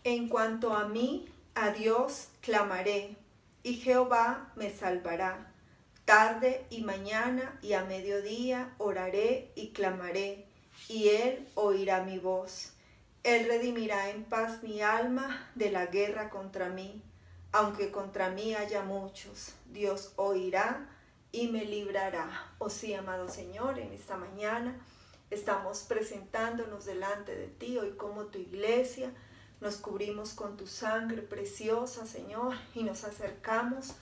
En cuanto a mí, a Dios clamaré, y Jehová me salvará. Tarde y mañana y a mediodía oraré y clamaré, y Él oirá mi voz. Él redimirá en paz mi alma de la guerra contra mí. Aunque contra mí haya muchos, Dios oirá y me librará. Oh sí, amado Señor, en esta mañana estamos presentándonos delante de ti hoy como tu iglesia. Nos cubrimos con tu sangre preciosa, Señor, y nos acercamos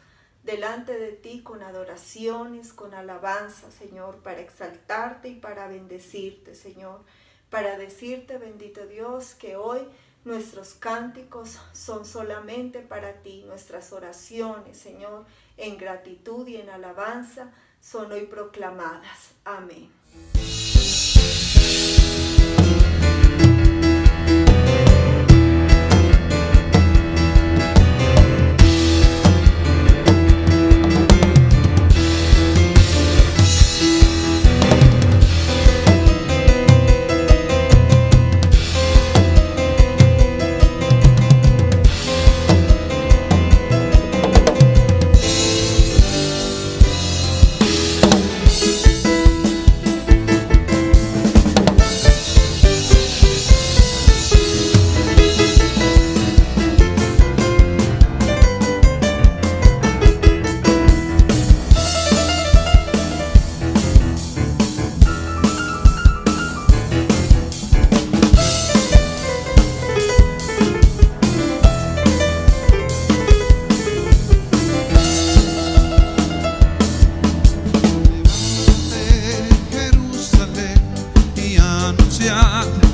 delante de ti con adoraciones, con alabanza, Señor, para exaltarte y para bendecirte, Señor, para decirte, bendito Dios, que hoy nuestros cánticos son solamente para ti, nuestras oraciones, Señor, en gratitud y en alabanza son hoy proclamadas. Amén.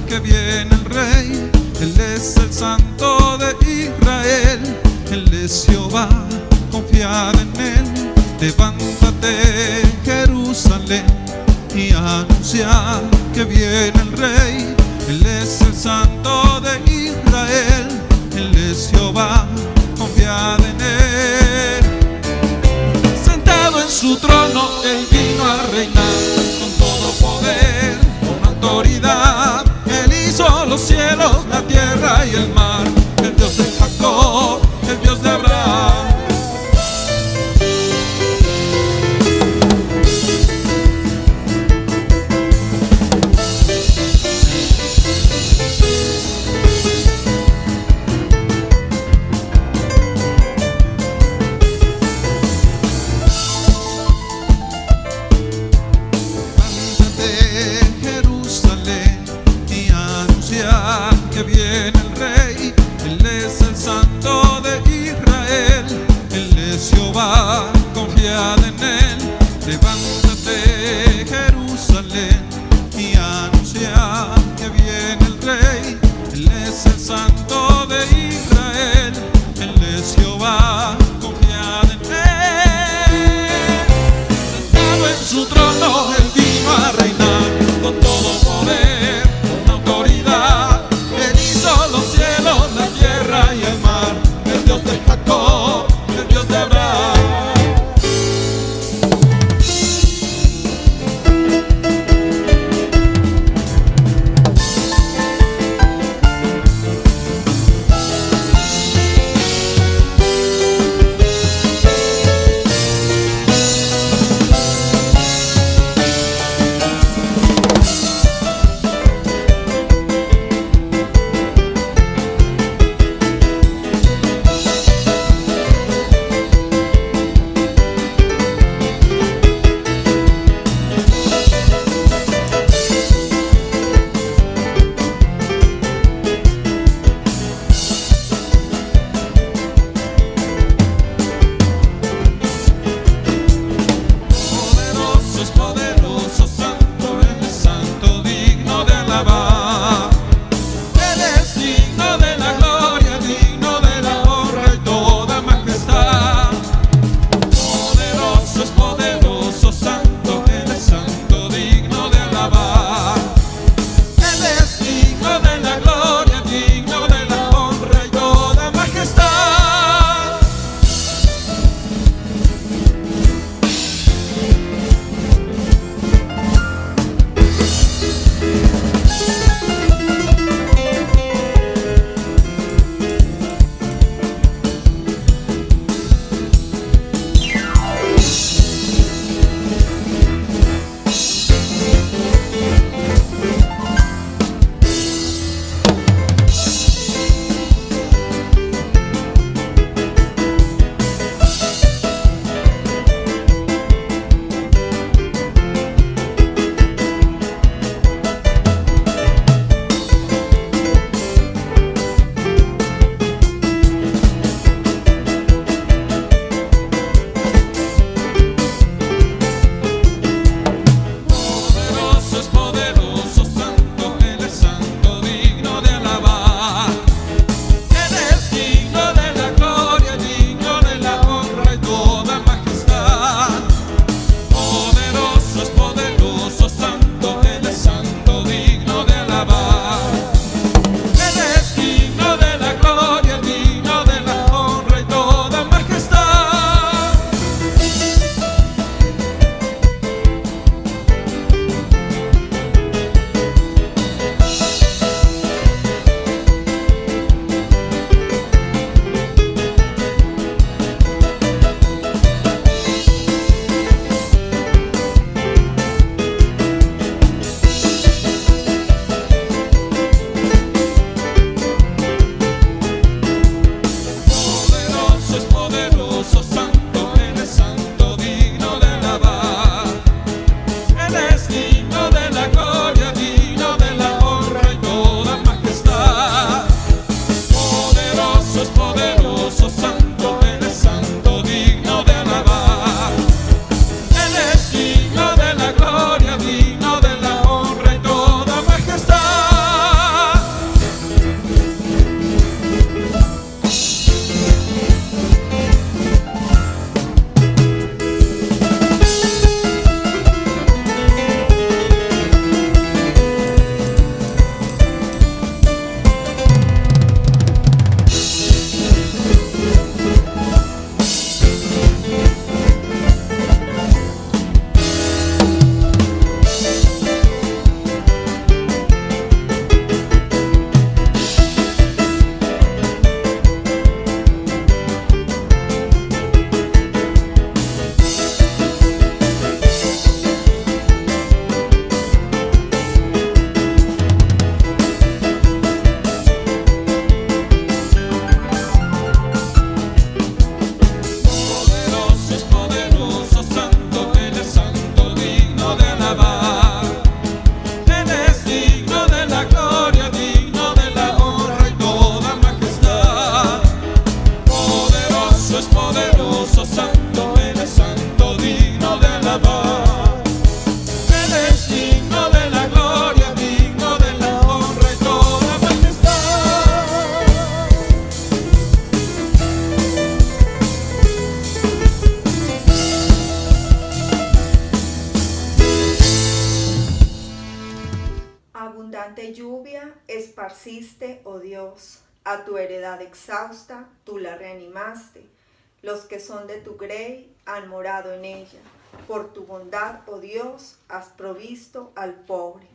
Que viene el Rey, Él es el Santo de Israel, Él es Jehová, confiad en Él. Levántate, Jerusalén, y anuncia que viene el Rey, Él es el Santo de Israel, Él es Jehová, confiad en Él. Sentado en su trono, Él vino a reinar con todo poder, con autoridad. Los cielos, la tierra y el mar, el Dios de Jacob, el Dios de Abraham. Que viene el Rey, Él es el Santo de Israel, Él es Jehová, confiad en Él. Levántate, Jerusalén, y anuncia que viene el Rey, Él es el Santo de Israel, Él es Jehová, confiad en Él. Sentado en su trono, Él vino a reinar con todo poder, con autoridad. Los cielos diste, oh Dios, a tu heredad exhausta, tú la reanimaste. Los que son de tu grey han morado en ella. Por tu bondad, oh Dios, has provisto al pobre.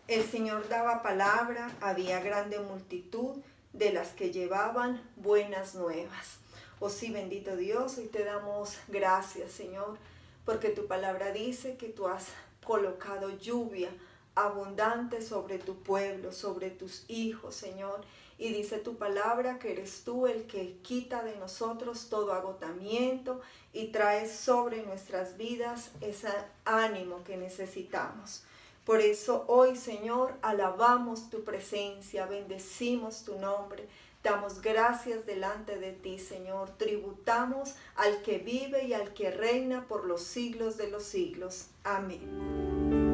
El Señor daba palabra, había grande multitud de las que llevaban buenas nuevas. Oh sí, bendito Dios, hoy te damos gracias, Señor, porque tu palabra dice que tú has colocado lluvia abundante sobre tu pueblo, sobre tus hijos, Señor. Y dice tu palabra que eres tú el que quita de nosotros todo agotamiento y traes sobre nuestras vidas ese ánimo que necesitamos. Por eso hoy, Señor, alabamos tu presencia, bendecimos tu nombre, damos gracias delante de ti, Señor. Tributamos al que vive y al que reina por los siglos de los siglos. Amén.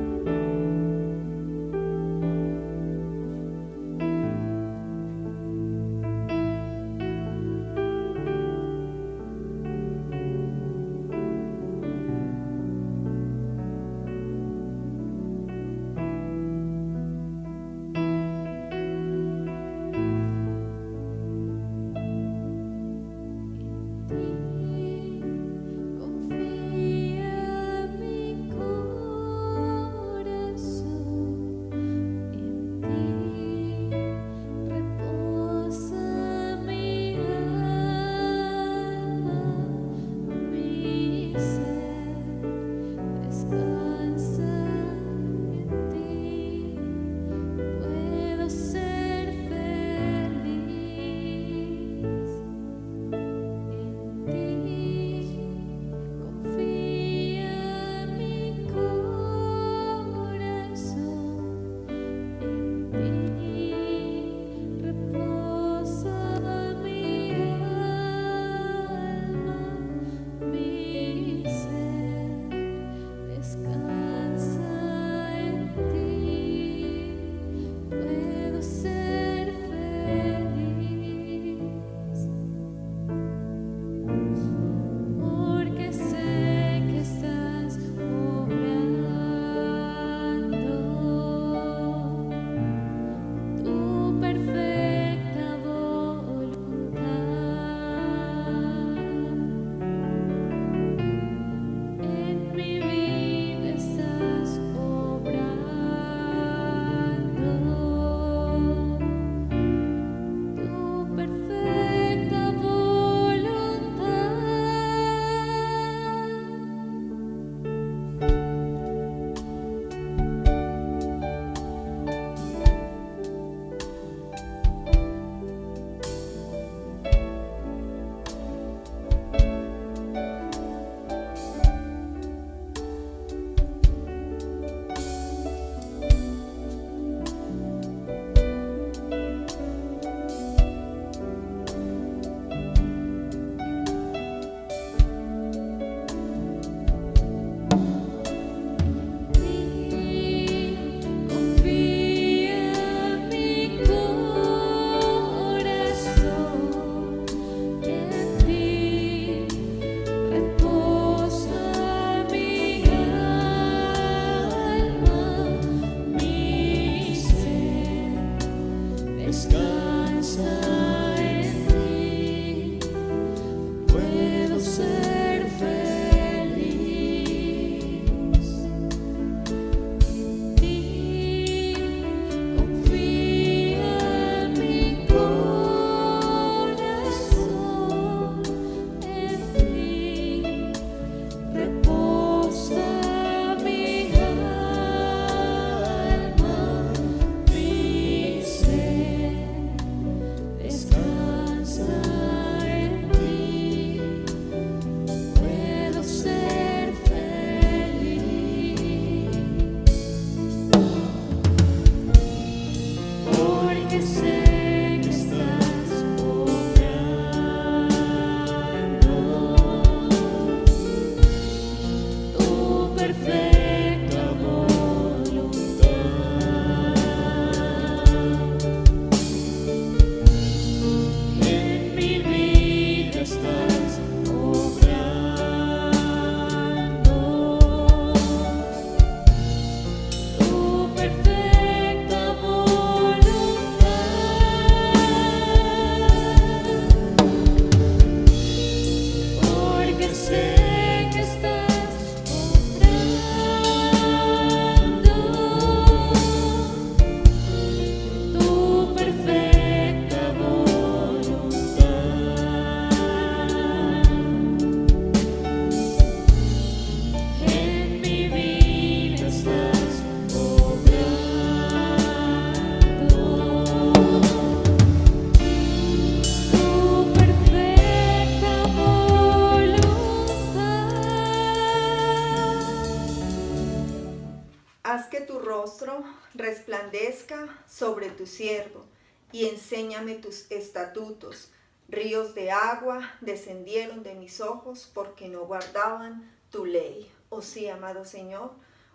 resplandezca sobre tu siervo, y enséñame tus estatutos. Ríos de agua descendieron de mis ojos porque no guardaban tu ley. Oh sí, amado Señor,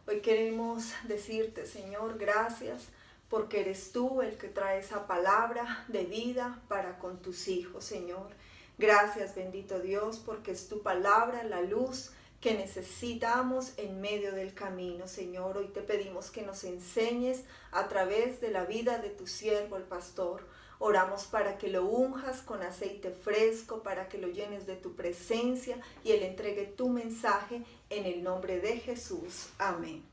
hoy queremos decirte, Señor, gracias porque eres tú el que trae esa palabra de vida para con tus hijos, Señor. Gracias, bendito Dios, porque es tu palabra la luz que necesitamos en medio del camino, Señor. Hoy te pedimos que nos enseñes a través de la vida de tu siervo, el pastor. Oramos para que lo unjas con aceite fresco, para que lo llenes de tu presencia y Él entregue tu mensaje en el nombre de Jesús. Amén.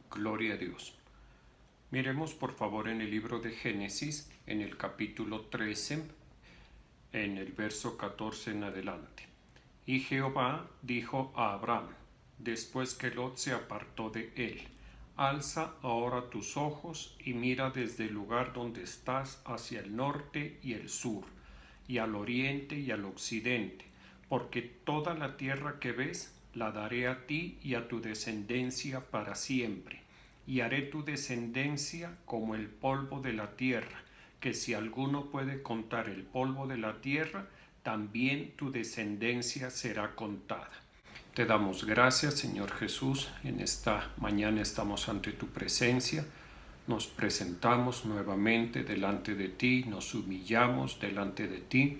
Gloria a Dios. Miremos por favor en el libro de Génesis, en el capítulo 13, en el verso 14 en adelante. Y Jehová dijo a Abraham, después que Lot se apartó de él: alza ahora tus ojos y mira desde el lugar donde estás hacia el norte y el sur, y al oriente y al occidente, porque toda la tierra que ves la daré a ti y a tu descendencia para siempre, y haré tu descendencia como el polvo de la tierra, que si alguno puede contar el polvo de la tierra, también tu descendencia será contada. Te damos gracias, Señor Jesús. En esta mañana estamos ante tu presencia. Nos presentamos nuevamente delante de ti, nos humillamos delante de ti.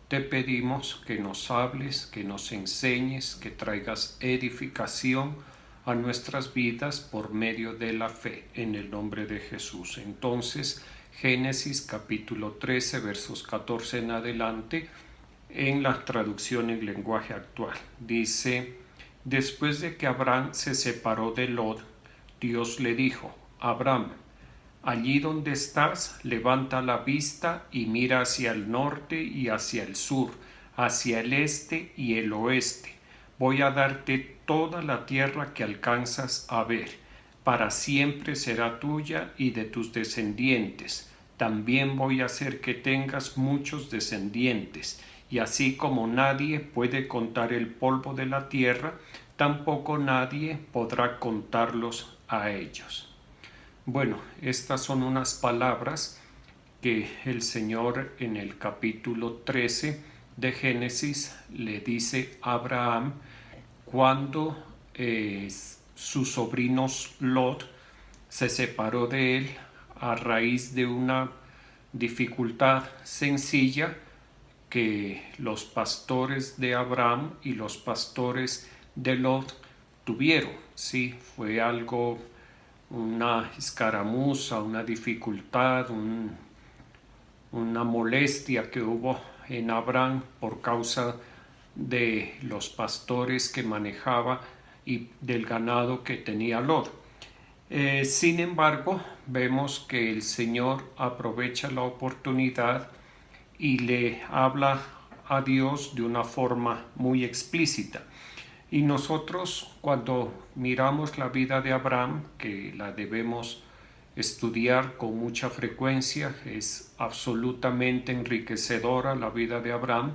Te pedimos que nos hables, que nos enseñes, que traigas edificación a nuestras vidas por medio de la fe, en el nombre de Jesús. Entonces, Génesis capítulo 13, versos 14 en adelante, en la traducción en lenguaje actual, dice: después de que Abraham se separó de Lot, Dios le dijo: Abraham, allí donde estás, levanta la vista y mira hacia el norte y hacia el sur, hacia el este y el oeste. Voy a darte toda la tierra que alcanzas a ver. Para siempre será tuya y de tus descendientes. También voy a hacer que tengas muchos descendientes. Y así como nadie puede contar el polvo de la tierra, tampoco nadie podrá contarlos a ellos. Bueno, estas son unas palabras que el Señor en el capítulo 13 de Génesis le dice a Abraham cuando su sobrino Lot se separó de él a raíz de una dificultad sencilla que los pastores de Abraham y los pastores de Lot tuvieron. Sí, fue algo, una escaramuza, una dificultad, una molestia que hubo en Abraham por causa de los pastores que manejaba y del ganado que tenía Lot. Sin embargo, vemos que el Señor aprovecha la oportunidad y le habla a Dios de una forma muy explícita. Y nosotros, cuando miramos la vida de Abraham, que la debemos estudiar con mucha frecuencia, es absolutamente enriquecedora la vida de Abraham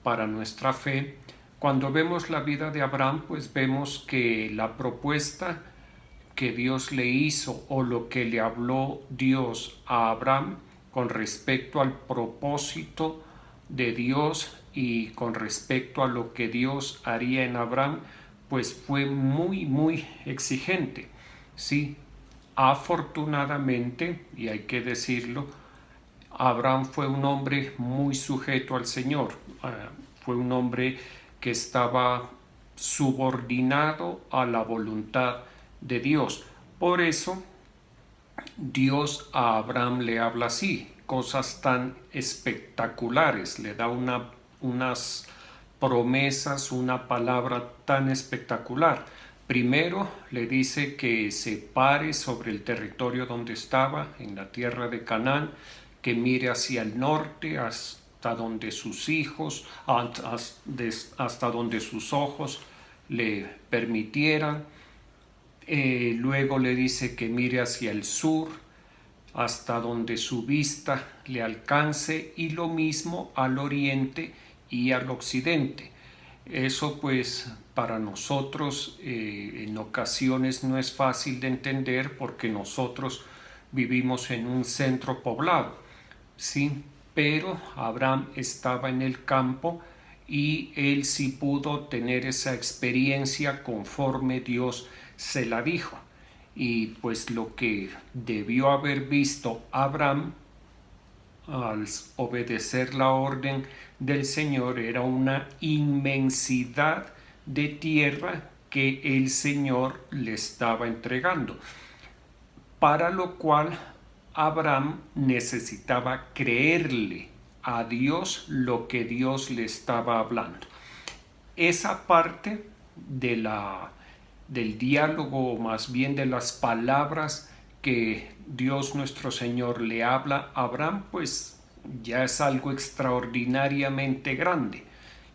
para nuestra fe. Cuando vemos la vida de Abraham, pues vemos que la propuesta que Dios le hizo o lo que le habló Dios a Abraham con respecto al propósito de Dios y con respecto a lo que Dios haría en Abraham, pues fue muy exigente. Sí, afortunadamente, y hay que decirlo, Abraham fue un hombre muy sujeto al Señor. Fue un hombre que estaba subordinado a la voluntad de Dios. Por eso Dios a Abraham le habla así, cosas tan espectaculares, le da unas promesas, una palabra tan espectacular. Primero le dice que se pare sobre el territorio donde estaba, en la tierra de Canaán, que mire hacia el norte, hasta donde sus hijos, hasta donde sus ojos le permitieran. Luego le dice que mire hacia el sur, hasta donde su vista le alcance, y lo mismo al oriente y al occidente. Eso pues para nosotros en ocasiones no es fácil de entender porque nosotros vivimos en un centro poblado, ¿sí? Pero Abraham estaba en el campo y él sí pudo tener esa experiencia conforme Dios se la dijo. Y pues lo que debió haber visto Abraham al obedecer la orden del Señor era una inmensidad de tierra que el Señor le estaba entregando, para lo cual Abraham necesitaba creerle a Dios lo que Dios le estaba hablando. Esa parte del diálogo, o más bien de las palabras que Dios nuestro Señor le habla a Abraham, pues ya es algo extraordinariamente grande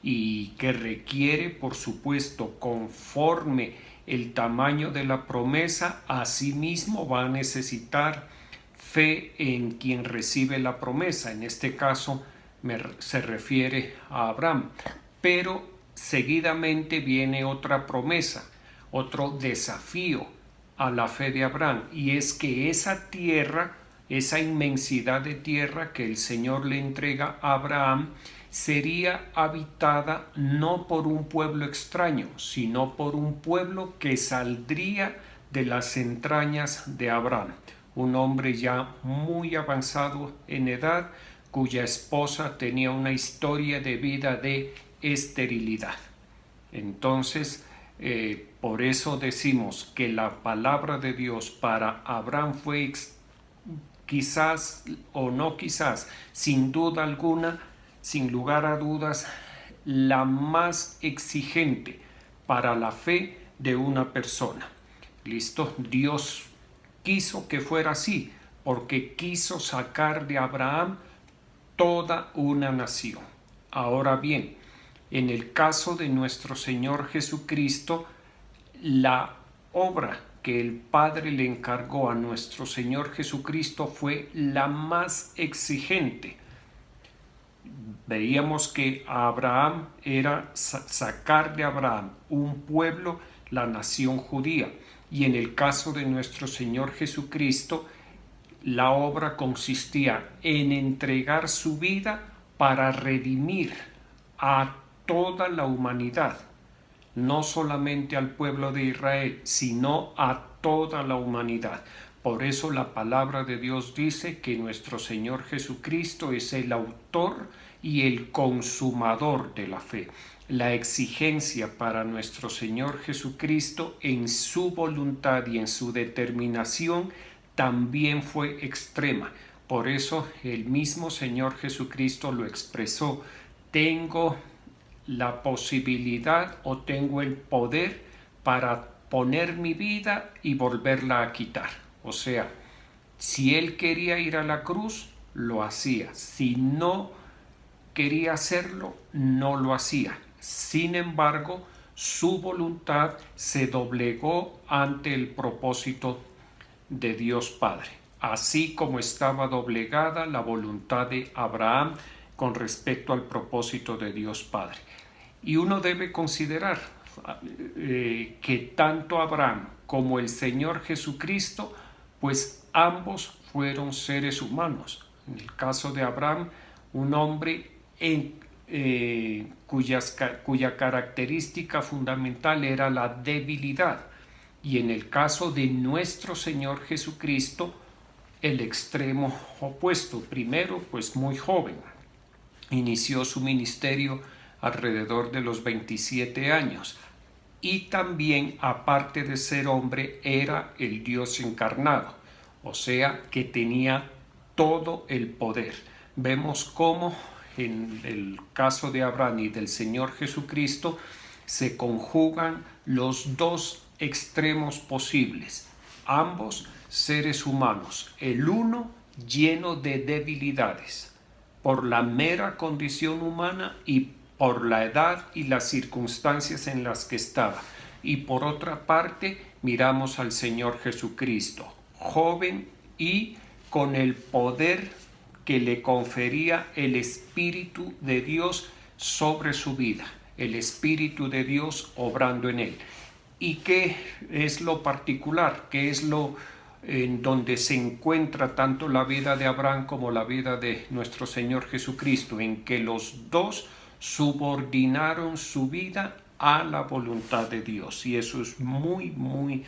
y que requiere, por supuesto, conforme el tamaño de la promesa, asimismo va a necesitar fe en quien recibe la promesa. En este caso se refiere a Abraham, pero seguidamente viene otra promesa, otro desafío a la fe de Abraham, y es que esa tierra, esa inmensidad de tierra que el Señor le entrega a Abraham, sería habitada no por un pueblo extraño, sino por un pueblo que saldría de las entrañas de Abraham, un hombre ya muy avanzado en edad, cuya esposa tenía una historia de vida de esterilidad. Entonces, por eso decimos que la palabra de Dios para Abraham fue quizás o no quizás, sin duda alguna, sin lugar a dudas, la más exigente para la fe de una persona. ¿Listo? Dios quiso que fuera así, porque quiso sacar de Abraham toda una nación. Ahora bien, en el caso de nuestro Señor Jesucristo, la obra que el Padre le encargó a nuestro Señor Jesucristo fue la más exigente. Veíamos que Abraham era sacar de Abraham un pueblo, la nación judía, y en el caso de nuestro Señor Jesucristo, la obra consistía en entregar su vida para redimir a toda la humanidad, no solamente al pueblo de Israel, sino a toda la humanidad. Por eso la palabra de Dios dice que nuestro Señor Jesucristo es el autor y el consumador de la fe. La exigencia para nuestro Señor Jesucristo en su voluntad y en su determinación también fue extrema. Por eso el mismo Señor Jesucristo lo expresó: tengo la posibilidad o tengo el poder para poner mi vida y volverla a quitar. O sea, si él quería ir a la cruz, lo hacía. Si no quería hacerlo, no lo hacía. Sin embargo, su voluntad se doblegó ante el propósito de Dios Padre, así como estaba doblegada la voluntad de Abraham con respecto al propósito de Dios Padre. Y uno debe considerar que tanto Abraham como el Señor Jesucristo, pues ambos fueron seres humanos. En el caso de Abraham, un hombre cuya característica fundamental era la debilidad, y en el caso de nuestro Señor Jesucristo, el extremo opuesto. Primero, pues muy joven, inició su ministerio alrededor de los 27 años, y también, aparte de ser hombre, era el Dios encarnado, o sea que tenía todo el poder. Vemos cómo en el caso de Abraham y del Señor Jesucristo se conjugan los dos extremos posibles, ambos seres humanos, el uno lleno de debilidades por la mera condición humana y por la edad y las circunstancias en las que estaba, y por otra parte miramos al Señor Jesucristo, joven y con el poder que le confería el Espíritu de Dios sobre su vida. el Espíritu de Dios obrando en él. ¿Y qué es lo particular? ¿Qué es lo en donde se encuentra tanto la vida de Abraham como la vida de nuestro Señor Jesucristo? En que los dos subordinaron su vida a la voluntad de Dios. Y eso es muy, muy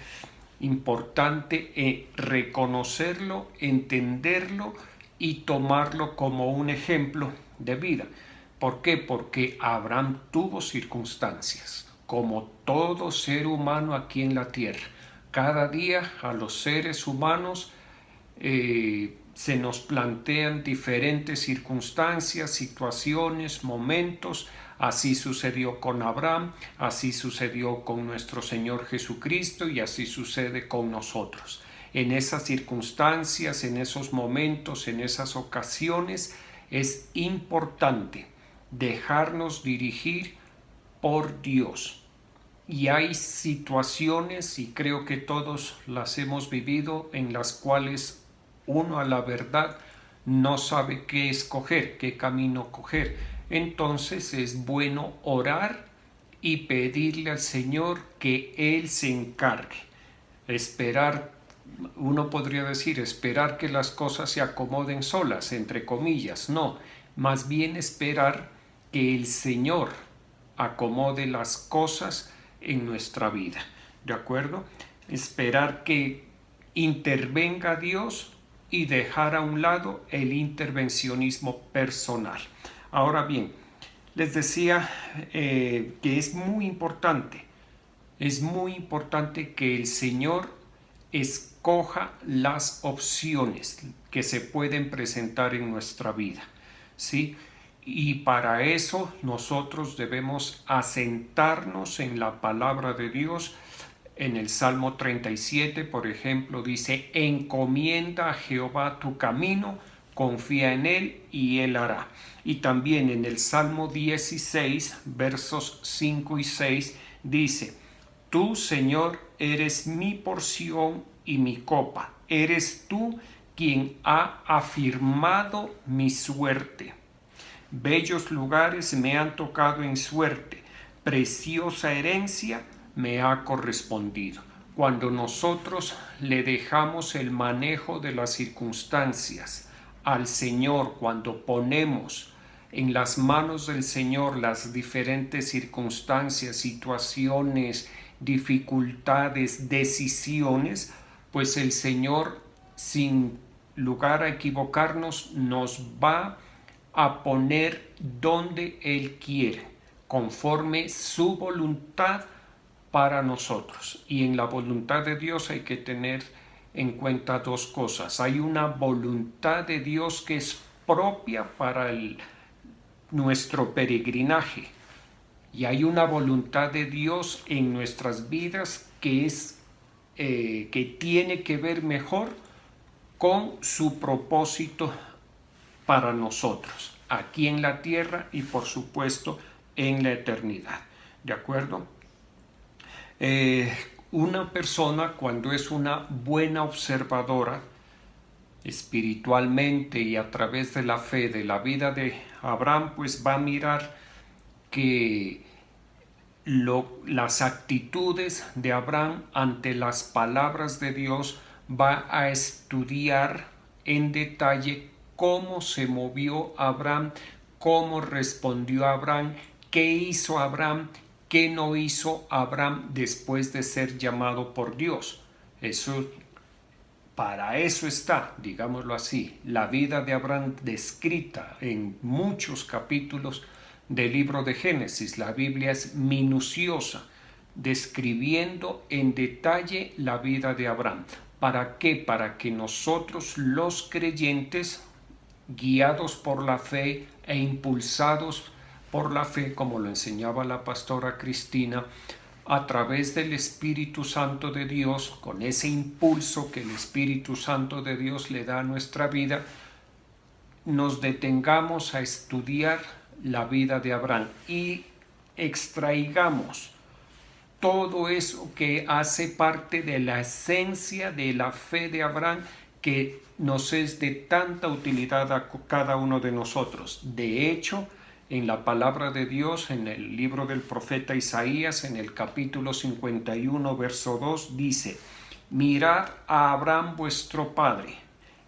importante reconocerlo, entenderlo y tomarlo como un ejemplo de vida. ¿Por qué? Porque Abraham tuvo circunstancias, como todo ser humano aquí en la tierra. Cada día a los seres humanos se nos plantean diferentes circunstancias, situaciones, momentos. Así sucedió con Abraham, así sucedió con nuestro Señor Jesucristo y así sucede con nosotros. En esas circunstancias, en esos momentos, en esas ocasiones, es importante dejarnos dirigir por Dios. Y hay situaciones, y creo que todos las hemos vivido, en las cuales uno a la verdad no sabe qué escoger, qué camino coger. Entonces es bueno orar y pedirle al Señor que Él se encargue. Esperar, uno podría decir, esperar que las cosas se acomoden solas, entre comillas. No, más bien esperar que el Señor acomode las cosas en nuestra vida. ¿De acuerdo? Esperar que intervenga Dios y dejar a un lado el intervencionismo personal. Ahora bien, les decía que es muy importante que el Señor escoja las opciones que se pueden presentar en nuestra vida, ¿sí? Y para eso nosotros debemos asentarnos en la palabra de Dios. En el Salmo 37, por ejemplo, dice: encomienda a Jehová tu camino, confía en Él y Él hará. Y también en el Salmo 16, versos 5 y 6, dice: tú, Señor, eres mi porción y mi copa. Eres tú quien ha afirmado mi suerte. Bellos lugares me han tocado en suerte. Preciosa herencia me ha correspondido. Cuando nosotros le dejamos el manejo de las circunstancias al Señor, cuando ponemos en las manos del Señor las diferentes circunstancias, situaciones, dificultades, decisiones, pues el Señor, sin lugar a equivocarnos, nos va a poner donde Él quiere, conforme su voluntad para nosotros. Y en la voluntad de Dios hay que tener en cuenta dos cosas. Hay una voluntad de Dios que es propia para nuestro peregrinaje, y hay una voluntad de Dios en nuestras vidas que es que tiene que ver mejor con su propósito para nosotros aquí en la tierra y por supuesto en la eternidad. ¿De acuerdo? Una persona, cuando es una buena observadora espiritualmente y a través de la fe de la vida de Abraham, pues va a mirar que las actitudes de Abraham ante las palabras de Dios, va a estudiar en detalle cómo se movió Abraham, cómo respondió Abraham, qué hizo Abraham, qué no hizo Abraham después de ser llamado por Dios. Para eso está, digámoslo así, la vida de Abraham descrita en muchos capítulos del libro de Génesis. La Biblia es minuciosa, describiendo en detalle la vida de Abraham. ¿Para qué? Para que nosotros los creyentes, guiados por la fe e impulsados por la fe, como lo enseñaba la pastora Cristina, a través del Espíritu Santo de Dios, con ese impulso que el Espíritu Santo de Dios le da a nuestra vida, nos detengamos a estudiar la vida de Abraham y extraigamos todo eso que hace parte de la esencia de la fe de Abraham, que nos es de tanta utilidad a cada uno de nosotros. De hecho, en la palabra de Dios, en el libro del profeta Isaías, en el capítulo 51, verso 2, dice: mirad a Abraham vuestro padre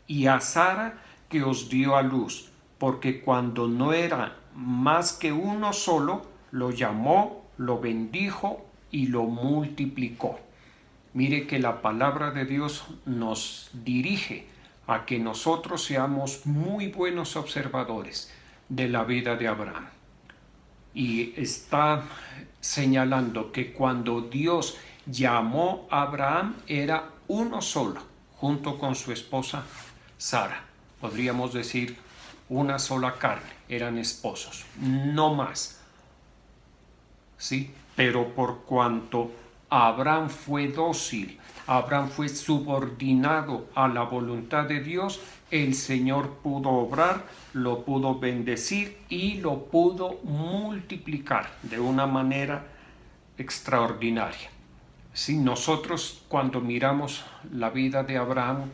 y a Sara que os dio a luz, porque cuando no era más que uno solo, lo llamó, lo bendijo y lo multiplicó. Mire que la palabra de Dios nos dirige a que nosotros seamos muy buenos observadores de la vida de Abraham. Y está señalando que cuando Dios llamó a Abraham era uno solo, junto con su esposa Sara. Podríamos decir una sola carne, eran esposos, no más. ¿Sí? Pero por cuanto Abraham fue dócil, Abraham fue subordinado a la voluntad de Dios, el Señor pudo obrar, lo pudo bendecir y lo pudo multiplicar de una manera extraordinaria. Si nosotros cuando miramos la vida de Abraham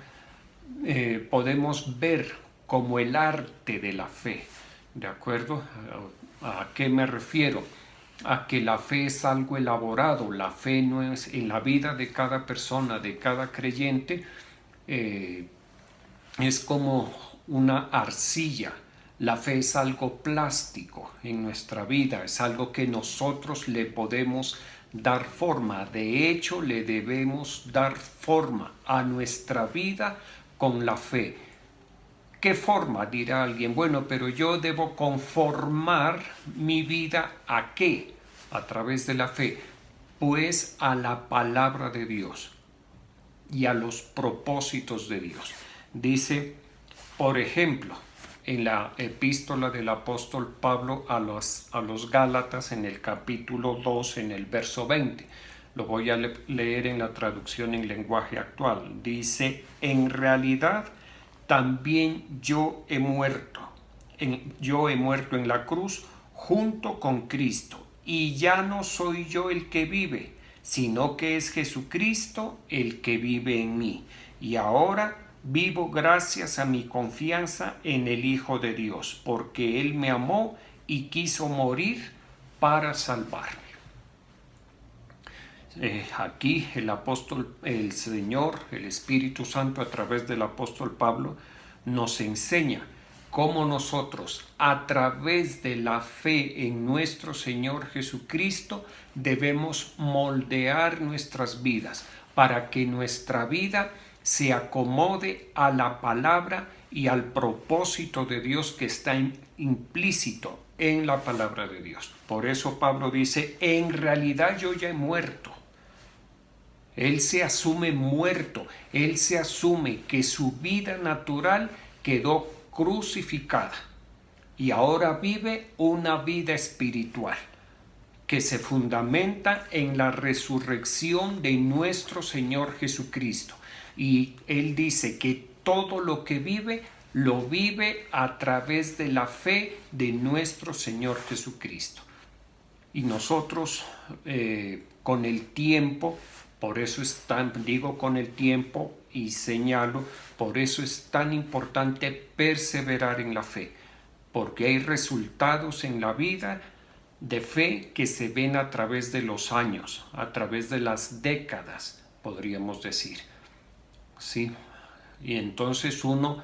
podemos ver como el arte de la fe, ¿de acuerdo? ¿A qué me refiero? A que la fe es algo elaborado, la fe no es en la vida de cada persona, de cada creyente, es como una arcilla. La fe es algo plástico en nuestra vida, es algo que nosotros le podemos dar forma. De hecho, le debemos dar forma a nuestra vida con la fe. ¿Qué forma? Dirá alguien. Bueno, pero yo debo conformar mi vida ¿a qué? A través de la fe. Pues a la palabra de Dios y a los propósitos de Dios. Dice, por ejemplo, en la epístola del apóstol Pablo a los Gálatas, en el capítulo 2, en el verso 20. Lo voy a leer en la traducción en lenguaje actual. Dice, en realidad también yo he muerto en la cruz junto con Cristo, y ya no soy yo el que vive, sino que es Jesucristo el que vive en mí. Y ahora vivo gracias a mi confianza en el Hijo de Dios, porque Él me amó y quiso morir para salvarme. Aquí el Señor, el Espíritu Santo, a través del apóstol Pablo, nos enseña cómo nosotros, a través de la fe en nuestro Señor Jesucristo, debemos moldear nuestras vidas para que nuestra vida se acomode a la palabra y al propósito de Dios que está implícito en la palabra de Dios. Por eso Pablo dice, en realidad yo ya he muerto. Él se asume muerto, él se asume que su vida natural quedó crucificada y ahora vive una vida espiritual que se fundamenta en la resurrección de nuestro Señor Jesucristo. Y él dice que todo lo que vive, lo vive a través de la fe de nuestro Señor Jesucristo. Y nosotros con el tiempo, por eso digo con el tiempo y señalo, por eso es tan importante perseverar en la fe, porque hay resultados en la vida de fe que se ven a través de los años, a través de las décadas, podríamos decir. ¿Sí? Y entonces uno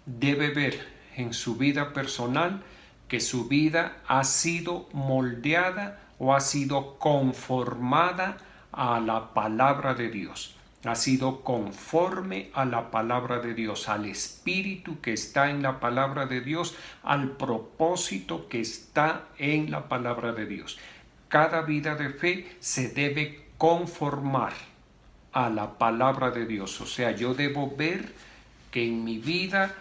debe ver en su vida personal que su vida ha sido moldeada o ha sido conformada a la palabra de Dios, ha sido conforme a la palabra de Dios, al espíritu que está en la palabra de Dios, al propósito que está en la palabra de Dios. Cada vida de fe se debe conformar a la palabra de Dios, o sea, yo debo ver que en mi vida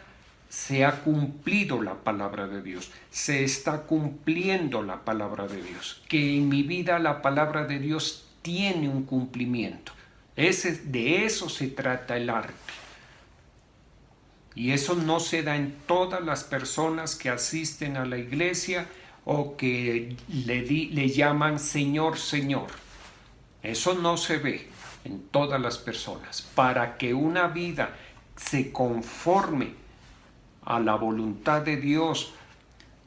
se ha cumplido la palabra de Dios, se está cumpliendo la palabra de Dios, que en mi vida la palabra de Dios tiene un cumplimiento. De eso se trata el arte. Y eso no se da en todas las personas que asisten a la iglesia o que le llaman Señor, Señor. Eso no se ve en todas las personas. Para que una vida se conforme a la voluntad de Dios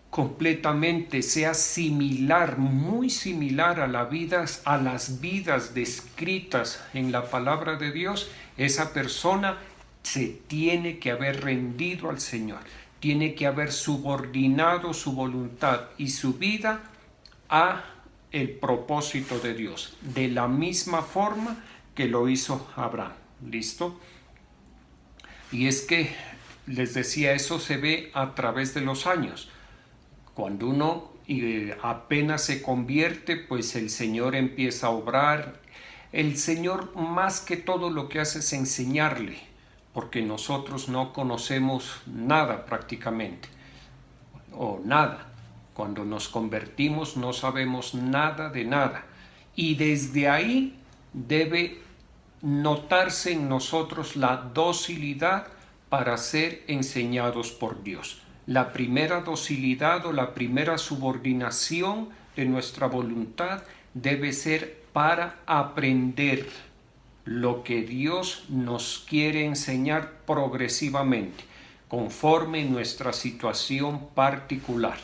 completamente, sea similar, muy similar a las vidas descritas en la palabra de Dios, esa persona se tiene que haber rendido al Señor, tiene que haber subordinado su voluntad y su vida a el propósito de Dios, de la misma forma que lo hizo Abraham. ¿Listo? Y es que, les decía, eso se ve a través de los años. Cuando uno apenas se convierte, pues el Señor empieza a obrar. El Señor más que todo lo que hace es enseñarle, porque nosotros no conocemos nada prácticamente, o nada. Cuando nos convertimos no sabemos nada de nada. Y desde ahí debe notarse en nosotros la docilidad para ser enseñados por Dios. La primera docilidad o la primera subordinación de nuestra voluntad debe ser para aprender lo que Dios nos quiere enseñar progresivamente, conforme nuestra situación particular.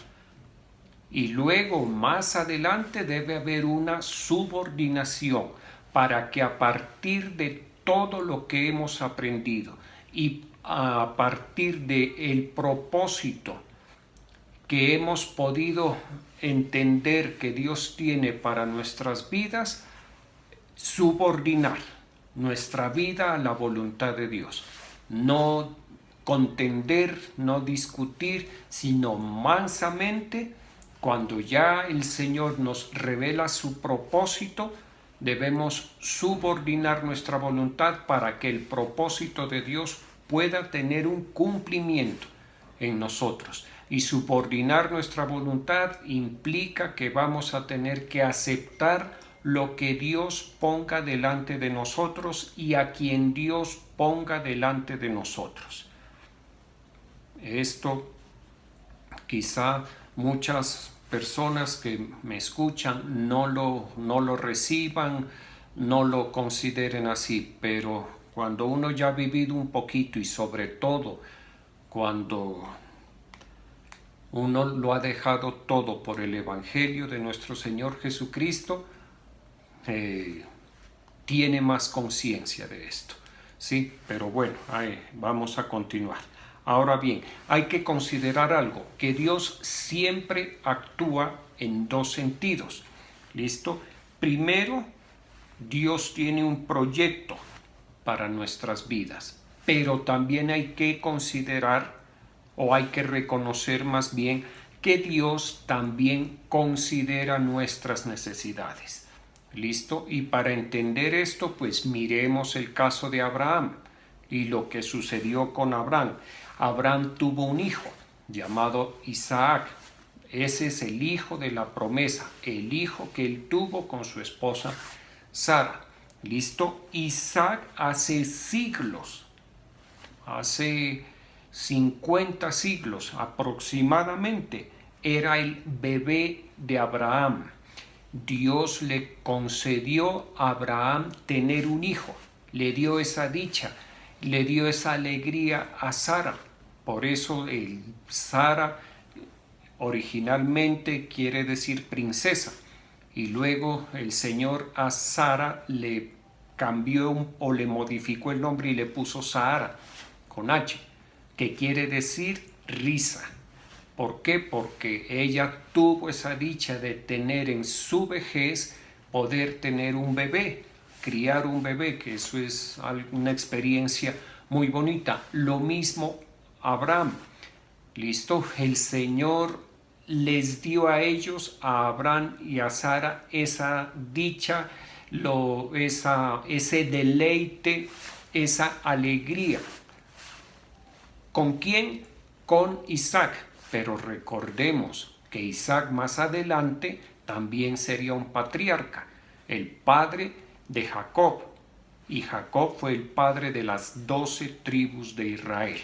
Y luego, más adelante, debe haber una subordinación para que a partir de todo lo que hemos aprendido y a partir del propósito que hemos podido entender que Dios tiene para nuestras vidas, subordinar nuestra vida a la voluntad de Dios. No contender, no discutir, sino mansamente, cuando ya el Señor nos revela su propósito, debemos subordinar nuestra voluntad para que el propósito de Dios pueda tener un cumplimiento en nosotros. Y subordinar nuestra voluntad implica que vamos a tener que aceptar lo que Dios ponga delante de nosotros y a quien Dios ponga delante de nosotros. Esto quizá muchas personas que me escuchan no lo reciban, no lo consideren así, pero cuando uno ya ha vivido un poquito y sobre todo cuando uno lo ha dejado todo por el Evangelio de nuestro Señor Jesucristo, tiene más conciencia de esto, ¿sí? Pero bueno, vamos a continuar. Ahora bien, hay que considerar algo, que Dios siempre actúa en dos sentidos. ¿Listo? Primero, Dios tiene un proyecto para nuestras vidas, pero también hay que considerar, o hay que reconocer más bien, que Dios también considera nuestras necesidades. ¿Listo? Y para entender esto, pues miremos el caso de Abraham y lo que sucedió con Abraham. Abraham tuvo un hijo llamado Isaac. Ese es el hijo de la promesa, el hijo que él tuvo con su esposa Sara. ¿Listo? Isaac hace siglos, hace 50 siglos aproximadamente, era el bebé de Abraham. Dios le concedió a Abraham tener un hijo, le dio esa dicha, le dio esa alegría a Sara. Por eso Sara originalmente quiere decir princesa, y luego el Señor a Sara le cambió o le modificó el nombre y le puso Sahara con H, que quiere decir risa. ¿Por qué? Porque ella tuvo esa dicha de tener en su vejez, poder tener un bebé, criar un bebé, que eso es una experiencia muy bonita. Lo mismo Abraham. ¿Listo? El Señor les dio a ellos, a Abraham y a Sara, esa dicha, ese deleite, esa alegría. ¿Con quién? Con Isaac. Pero recordemos que Isaac más adelante también sería un patriarca, el padre de Jacob. Y Jacob fue el padre de las 12 tribus de Israel.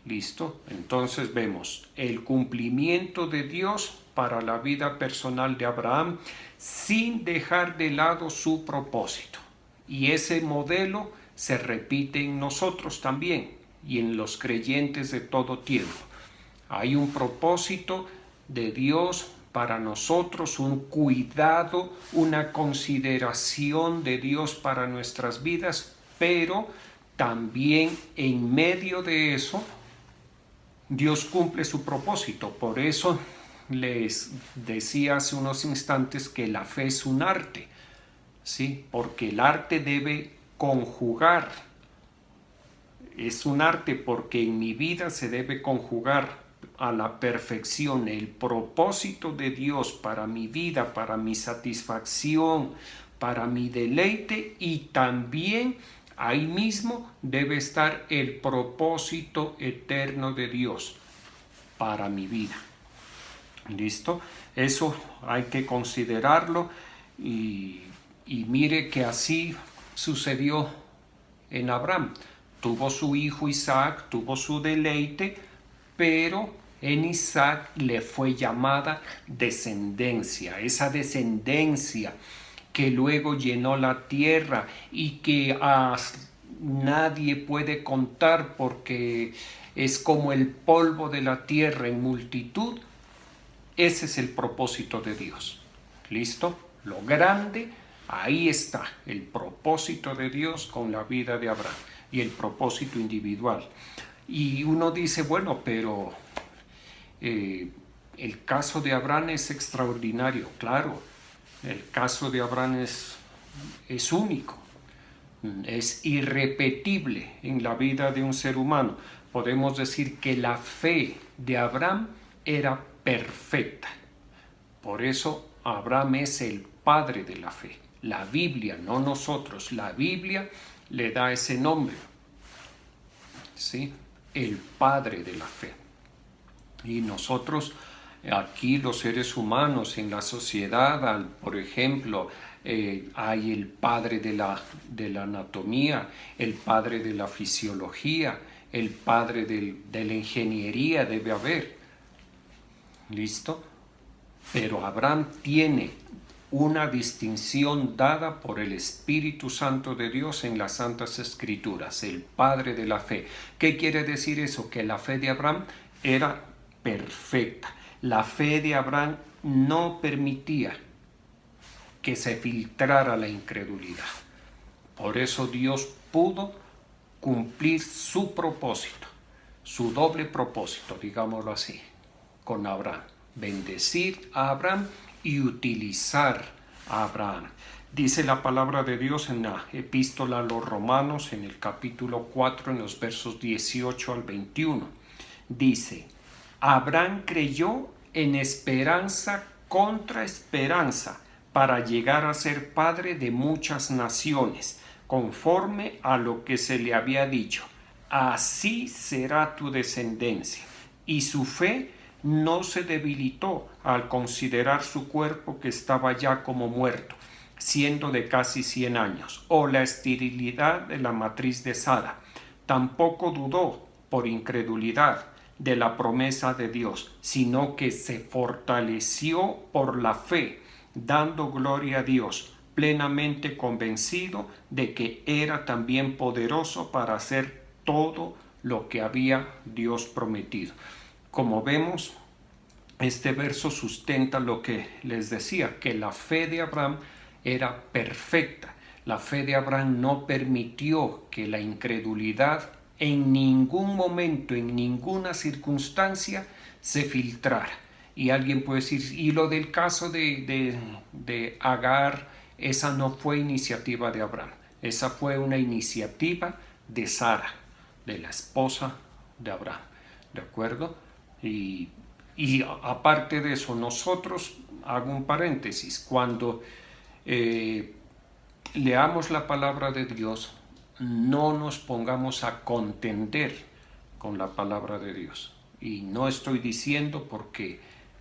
¿Listo? Entonces vemos el cumplimiento de Dios para la vida personal de Abraham sin dejar de lado su propósito. Y ese modelo se repite en nosotros también y en los creyentes de todo tiempo. Hay un propósito de Dios para nosotros, un cuidado, una consideración de Dios para nuestras vidas, pero también en medio de eso Dios cumple su propósito. Por eso les decía hace unos instantes que la fe es un arte, ¿sí? Porque el arte debe conjugar. Es un arte porque en mi vida se debe conjugar a la perfección el propósito de Dios para mi vida, para mi satisfacción, para mi deleite, y también ahí mismo debe estar el propósito eterno de Dios para mi vida. ¿Listo? Eso hay que considerarlo y mire que así sucedió en Abraham. Tuvo su hijo Isaac, tuvo su deleite, pero en Isaac le fue llamada descendencia, esa descendencia que luego llenó la tierra y que nadie puede contar porque es como el polvo de la tierra en multitud. Ese es el propósito de Dios. ¿Listo? Lo grande, ahí está el propósito de Dios con la vida de Abraham y el propósito individual. Y uno dice, bueno, pero el caso de Abraham es extraordinario. Claro, el caso de Abraham es único, es irrepetible en la vida de un ser humano. Podemos decir que la fe de Abraham era perfecta. Por eso Abraham es el padre de la fe. La Biblia, no nosotros, la Biblia le da ese nombre, ¿sí? El padre de la fe. Y nosotros aquí, los seres humanos en la sociedad, por ejemplo, hay el padre de la anatomía, el padre de la fisiología, el padre de la ingeniería debe haber. ¿Listo? Pero Abraham tiene una distinción dada por el Espíritu Santo de Dios en las Santas Escrituras, el padre de la fe. ¿Qué quiere decir eso? Que la fe de Abraham era perfecta. La fe de Abraham no permitía que se filtrara la incredulidad. Por eso Dios pudo cumplir su propósito, su doble propósito, digámoslo así, con Abraham. Bendecir a Abraham y utilizar a Abraham. Dice la palabra de Dios en la epístola a los Romanos, en el capítulo 4, en los versos 18 al 21. Dice: Abraham creyó en esperanza contra esperanza para llegar a ser padre de muchas naciones, conforme a lo que se le había dicho: así será tu descendencia. Y su fe no se debilitó al considerar su cuerpo, que estaba ya como muerto, siendo de casi 100 años, o la esterilidad de la matriz de Sara. Tampoco dudó por incredulidad de la promesa de Dios, sino que se fortaleció por la fe, dando gloria a Dios, plenamente convencido de que era también poderoso para hacer todo lo que había Dios prometido. Como vemos, este verso sustenta lo que les decía, que la fe de Abraham era perfecta. La fe de Abraham no permitió que la incredulidad en ningún momento, en ninguna circunstancia, se filtrara. Y alguien puede decir, y lo del caso de Agar, esa no fue iniciativa de Abraham, esa fue una iniciativa de Sara, de la esposa de Abraham, ¿de acuerdo? Y aparte de eso, nosotros, hago un paréntesis, cuando leamos la palabra de Dios, no nos pongamos a contender con la palabra de Dios. Y no estoy diciendo porque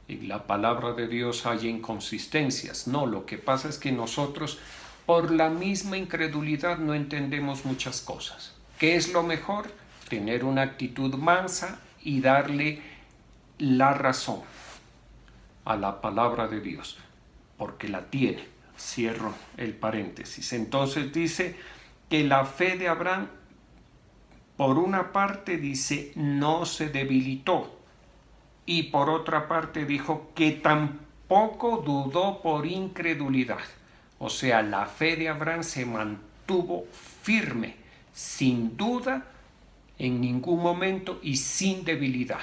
en la palabra de Dios haya inconsistencias. No, lo que pasa es que nosotros, por la misma incredulidad, no entendemos muchas cosas. ¿Qué es lo mejor? Tener una actitud mansa y darle la razón a la palabra de Dios, porque la tiene. Cierro el paréntesis. Entonces dice que la fe de Abraham, por una parte, dice, no se debilitó y por otra parte dijo que tampoco dudó por incredulidad. O sea, la fe de Abraham se mantuvo firme, sin duda en ningún momento y sin debilidad.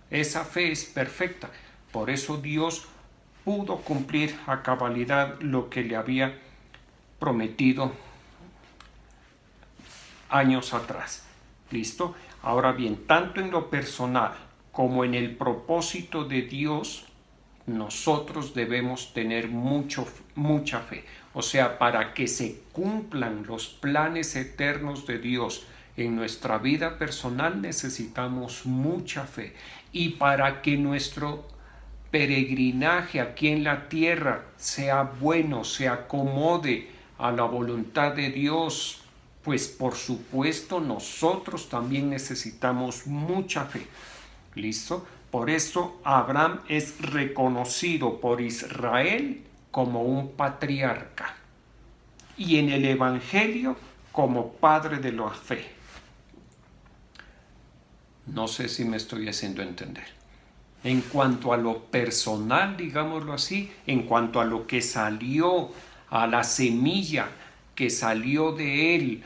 Esa fe es perfecta. Por eso Dios pudo cumplir a cabalidad lo que le había prometido años atrás. ¿Listo? Ahora bien, tanto en lo personal como en el propósito de Dios, nosotros debemos tener mucha fe. O sea, para que se cumplan los planes eternos de Dios en nuestra vida personal necesitamos mucha fe. Y para que nuestro peregrinaje aquí en la tierra sea bueno, se acomode a la voluntad de Dios, pues por supuesto nosotros también necesitamos mucha fe. ¿Listo? Por eso Abraham es reconocido por Israel como un patriarca y en el Evangelio como padre de la fe. No sé si me estoy haciendo entender. En cuanto a lo personal, digámoslo así, en cuanto a lo que salió, a la semilla que salió de él,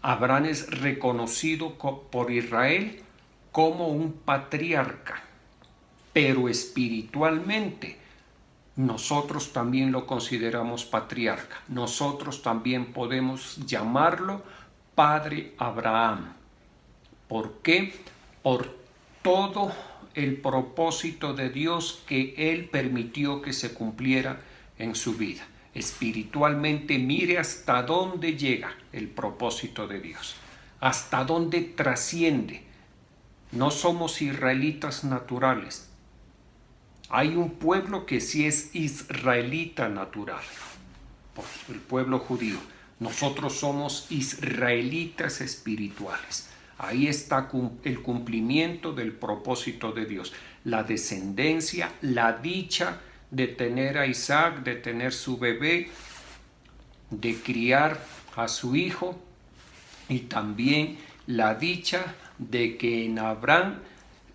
Abraham es reconocido por Israel como un patriarca, pero espiritualmente nosotros también lo consideramos patriarca. Nosotros también podemos llamarlo Padre Abraham. ¿Por qué? Por todo el propósito de Dios que Él permitió que se cumpliera en su vida. Espiritualmente, mire hasta dónde llega el propósito de Dios, hasta dónde trasciende. No somos israelitas naturales. Hay un pueblo que sí es israelita natural, el pueblo judío. Nosotros somos israelitas espirituales. Ahí está el cumplimiento del propósito de Dios. La descendencia, la dicha de tener a Isaac, de tener su bebé, de criar a su hijo, y también la dicha de que en Abraham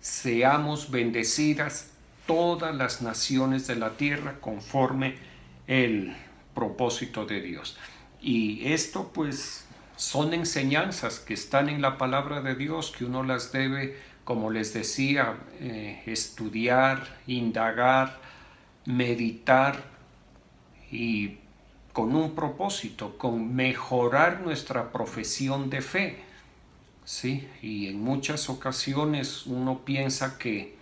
seamos bendecidas todas las naciones de la tierra conforme el propósito de Dios. Y esto pues son enseñanzas que están en la palabra de Dios, que uno las debe, como les decía, estudiar, indagar, meditar, y con un propósito, con mejorar nuestra profesión de fe. Sí, y en muchas ocasiones uno piensa que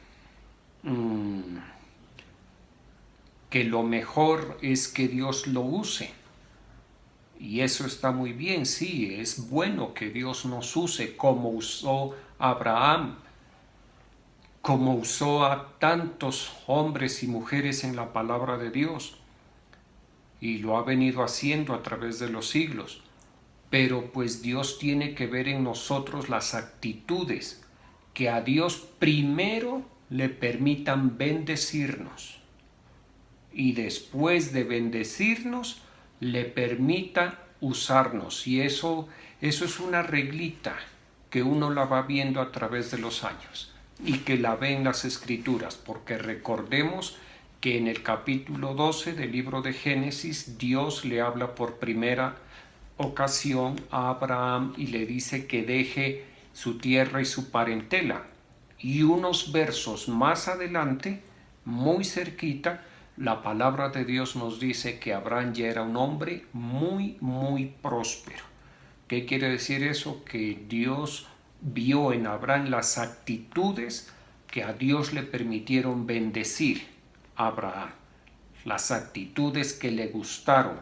lo mejor es que Dios lo use. Y eso está muy bien, sí, es bueno que Dios nos use como usó a Abraham, como usó a tantos hombres y mujeres en la palabra de Dios. Y lo ha venido haciendo a través de los siglos. Pero pues Dios tiene que ver en nosotros las actitudes que a Dios primero le permitan bendecirnos y después de bendecirnos le permita usarnos. Y eso es una reglita que uno la va viendo a través de los años y que la ve en las Escrituras, porque recordemos que en el capítulo 12 del libro de Génesis Dios le habla por primera ocasión a Abraham y le dice que deje su tierra y su parentela. Y unos versos más adelante, muy cerquita, la palabra de Dios nos dice que Abraham ya era un hombre muy, muy próspero. ¿Qué quiere decir eso? Que Dios vio en Abraham las actitudes que a Dios le permitieron bendecir a Abraham, las actitudes que le gustaron,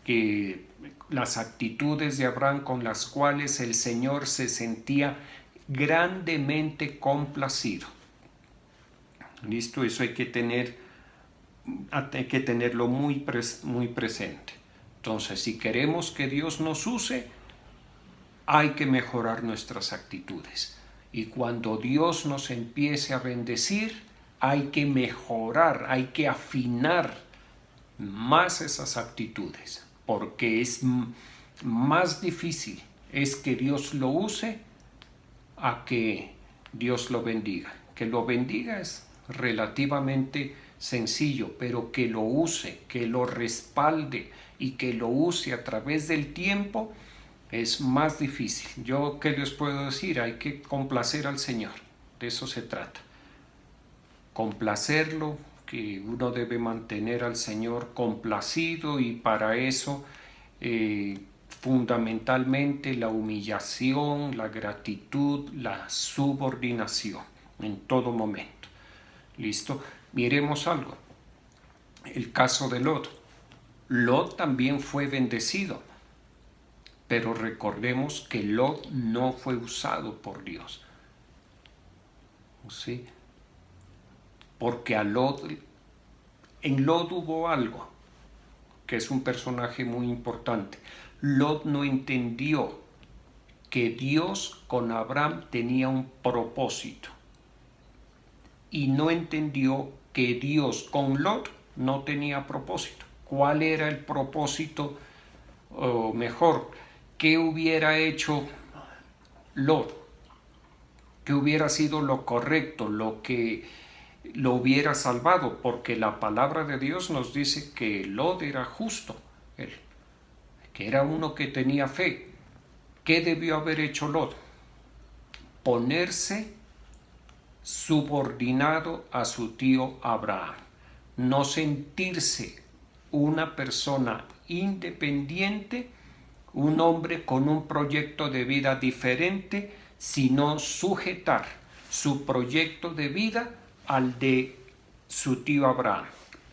que las actitudes de Abraham con las cuales el Señor se sentía grandemente complacido. ¿Listo? Eso hay que tenerlo muy presente. Entonces, si queremos que Dios nos use, hay que mejorar nuestras actitudes. Y cuando Dios nos empiece a bendecir, hay que mejorar, hay que afinar más esas actitudes, porque es más difícil es que Dios lo use a que Dios lo bendiga. Que lo bendiga es relativamente sencillo, pero que lo use, que lo respalde y que lo use a través del tiempo es más difícil. Yo, ¿qué les puedo decir? Hay que complacer al Señor, de eso se trata. Complacerlo, que uno debe mantener al Señor complacido, y para eso fundamentalmente la humillación, la gratitud, la subordinación en todo momento. ¿Listo? Miremos algo. El caso de Lot. Lot también fue bendecido, pero recordemos que Lot no fue usado por Dios. ¿Sí? Porque en Lot hubo algo, que es un personaje muy importante. Lot no entendió que Dios con Abraham tenía un propósito, y no entendió que Dios con Lot no tenía propósito. ¿Cuál era el propósito? O mejor, ¿qué hubiera hecho Lot? ¿Qué hubiera sido lo correcto, lo que lo hubiera salvado? Porque la palabra de Dios nos dice que Lot era justo, que era uno que tenía fe. ¿Qué debió haber hecho Lot? Ponerse subordinado a su tío Abraham. No sentirse una persona independiente, un hombre con un proyecto de vida diferente, sino sujetar su proyecto de vida al de su tío Abraham,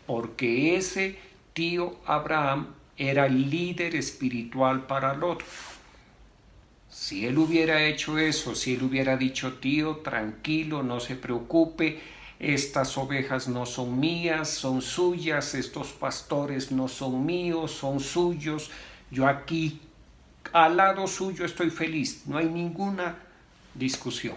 porque ese tío Abraham era el líder espiritual para Lot. Si él hubiera hecho eso, si él hubiera dicho: tío, tranquilo, no se preocupe, estas ovejas no son mías, son suyas, estos pastores no son míos, son suyos, yo aquí al lado suyo estoy feliz, no hay ninguna discusión.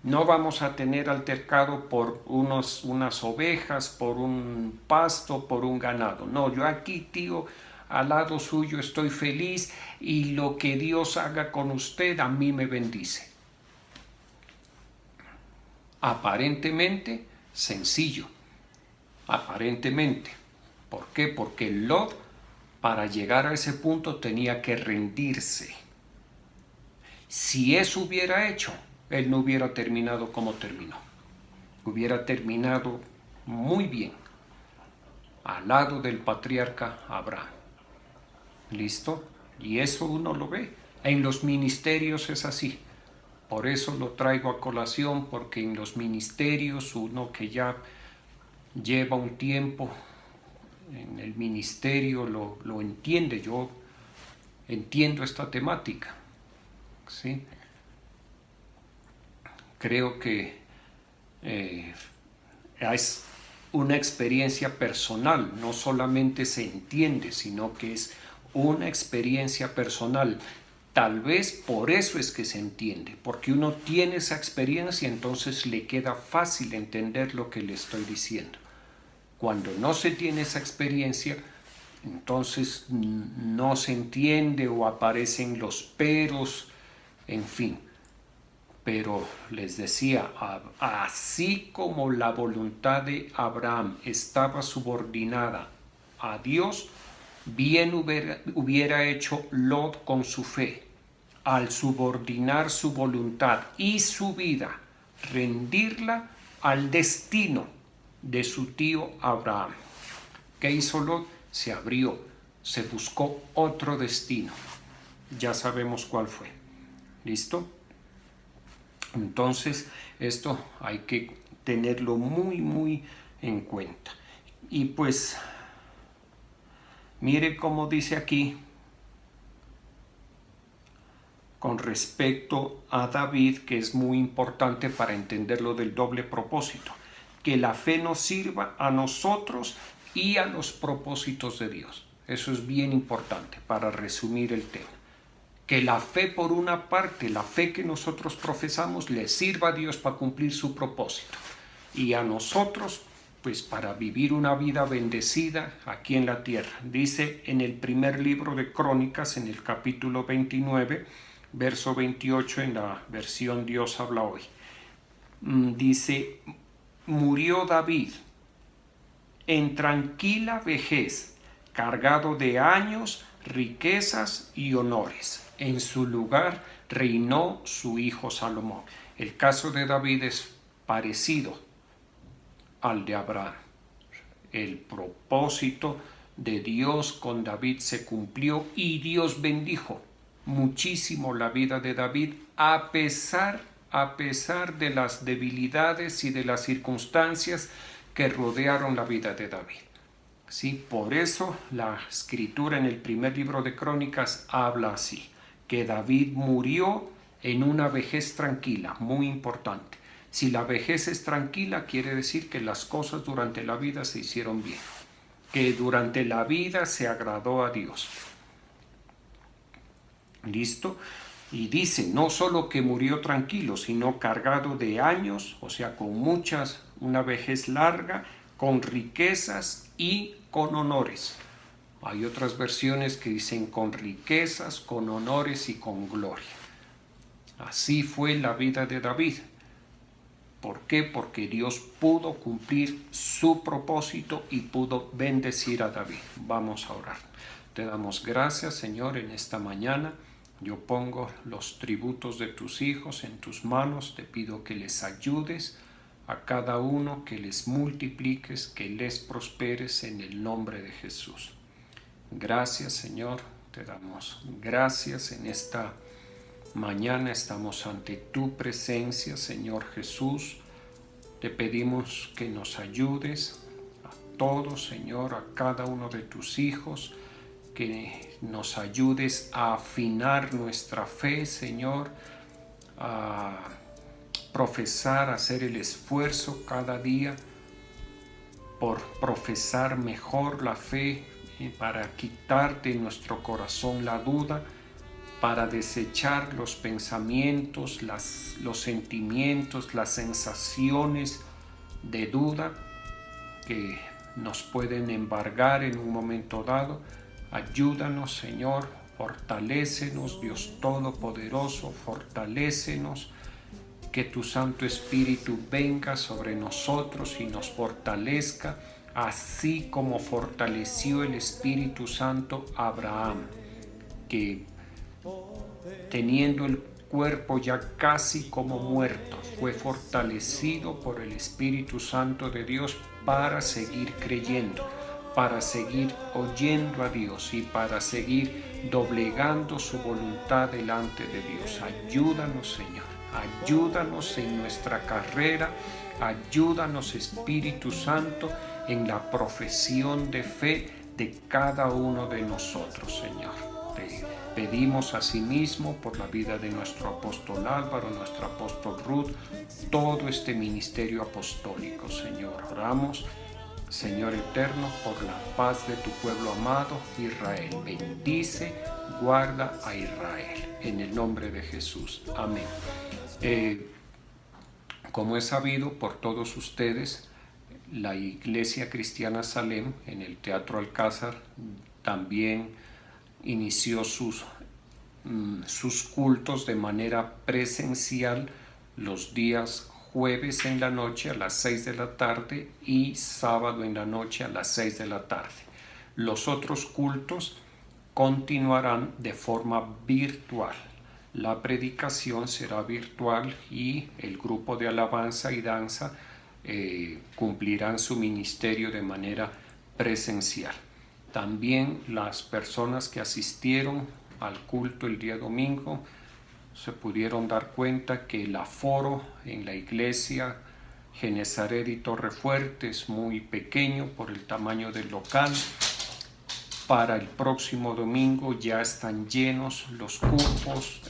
No vamos a tener altercado por unas ovejas, por un pasto, por un ganado. No, yo aquí, tío, al lado suyo estoy feliz, y lo que Dios haga con usted a mí me bendice. Aparentemente sencillo, aparentemente. ¿Por qué? Porque Lot, para llegar a ese punto, tenía que rendirse. Si eso hubiera hecho, él no hubiera terminado como terminó. Hubiera terminado muy bien, al lado del patriarca Abraham. ¿Listo? Y eso uno lo ve. En los ministerios es así. Por eso lo traigo a colación, porque en los ministerios, uno que ya lleva un tiempo en el ministerio lo entiende. Yo entiendo esta temática, ¿sí? Creo que es una experiencia personal, no solamente se entiende, sino que es una experiencia personal. Tal vez por eso es que se entiende, porque uno tiene esa experiencia, entonces le queda fácil entender lo que le estoy diciendo. Cuando no se tiene esa experiencia, entonces no se entiende o aparecen los peros, en fin. Pero les decía, así como la voluntad de Abraham estaba subordinada a Dios, bien hubiera hecho Lot con su fe, al subordinar su voluntad y su vida, rendirla al destino de su tío Abraham. ¿Qué hizo Lot? Se abrió, se buscó otro destino. Ya sabemos cuál fue. ¿Listo? Entonces, esto hay que tenerlo muy, muy en cuenta. Y pues, mire cómo dice aquí, con respecto a David, que es muy importante para entender lo del doble propósito, que la fe nos sirva a nosotros y a los propósitos de Dios. Eso es bien importante para resumir el tema. Que la fe, por una parte, la fe que nosotros profesamos, le sirva a Dios para cumplir su propósito, y a nosotros, pues, para vivir una vida bendecida aquí en la tierra. Dice en el primer libro de Crónicas, en el capítulo 29, verso 28, en la versión Dios habla hoy: dice, murió David en tranquila vejez, cargado de años, riquezas y honores. En su lugar reinó su hijo Salomón. El caso de David es parecido al de Abraham. El propósito de Dios con David se cumplió y Dios bendijo muchísimo la vida de David a pesar de las debilidades y de las circunstancias que rodearon la vida de David. Sí, por eso la escritura en el primer libro de Crónicas habla así, que David murió en una vejez tranquila, muy importante. Si la vejez es tranquila, quiere decir que las cosas durante la vida se hicieron bien, que durante la vida se agradó a Dios. ¿Listo? Y dice, no solo que murió tranquilo, sino cargado de años, o sea, con una vejez larga, con riquezas y con honores. Hay otras versiones que dicen con riquezas, con honores y con gloria. Así fue la vida de David. ¿Por qué? Porque Dios pudo cumplir su propósito y pudo bendecir a David. Vamos a orar. Te damos gracias, Señor, en esta mañana. Yo pongo los tributos de tus hijos en tus manos. Te pido que les ayudes a cada uno, que les multipliques, que les prosperes en el nombre de Jesús. Gracias, Señor. Te damos gracias en esta mañana. Estamos ante tu presencia, Señor Jesús. Te pedimos que nos ayudes a todos, Señor, a cada uno de tus hijos, que nos ayudes a afinar nuestra fe, Señor, a profesar, a hacer el esfuerzo cada día por profesar mejor la fe, para quitar de nuestro corazón la duda, para desechar los pensamientos, los sentimientos, las sensaciones de duda que nos pueden embargar en un momento dado. Ayúdanos, Señor, fortalécenos, Dios Todopoderoso, fortalécenos, que tu Santo Espíritu venga sobre nosotros y nos fortalezca, así como fortaleció el Espíritu Santo a Abraham, que teniendo el cuerpo ya casi como muerto, fue fortalecido por el Espíritu Santo de Dios para seguir creyendo, para seguir oyendo a Dios y para seguir doblegando su voluntad delante de Dios. Ayúdanos, Señor, ayúdanos en nuestra carrera, ayúdanos, Espíritu Santo, en la profesión de fe de cada uno de nosotros, Señor. Te pedimos asimismo por la vida de nuestro apóstol Álvaro, nuestro apóstol Ruth, todo este ministerio apostólico, Señor. Oramos, Señor eterno, por la paz de tu pueblo amado, Israel. Bendice, guarda a Israel. En el nombre de Jesús. Amén. Como es sabido por todos ustedes, la Iglesia Cristiana Salem en el Teatro Alcázar también inició sus cultos de manera presencial los días jueves en la noche a las 6 de la tarde y sábado en la noche a las 6 de la tarde. Los otros cultos continuarán de forma virtual. La predicación será virtual y el grupo de alabanza y danza cumplirán su ministerio de manera presencial. También las personas que asistieron al culto el día domingo se pudieron dar cuenta que el aforo en la iglesia Genesaret y Torrefuerte es muy pequeño por el tamaño del local. Para el próximo domingo ya están llenos los cupos.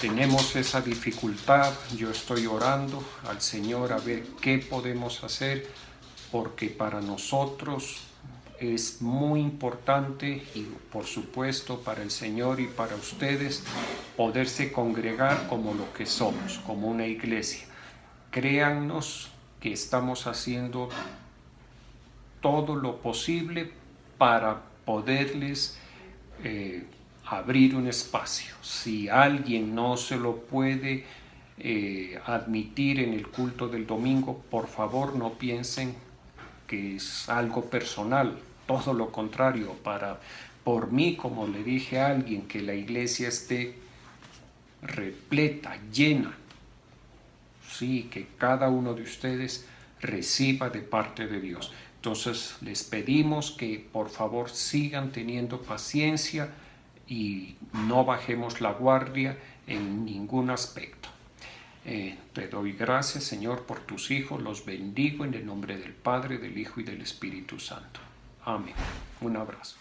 Tenemos esa dificultad. Yo estoy orando al Señor a ver qué podemos hacer, porque para nosotros es muy importante, y por supuesto para el Señor y para ustedes, poderse congregar como lo que somos, como una iglesia. Créannos que estamos haciendo todo lo posible para poderles abrir un espacio. Si alguien no se lo puede admitir en el culto del domingo, por favor no piensen que es algo personal, todo lo contrario, por mí, como le dije a alguien, que la iglesia esté repleta, llena, sí, que cada uno de ustedes reciba de parte de Dios. Entonces les pedimos que por favor sigan teniendo paciencia y no bajemos la guardia en ningún aspecto. Te doy gracias, Señor, por tus hijos, los bendigo en el nombre del Padre, del Hijo y del Espíritu Santo. Amén. Un abrazo.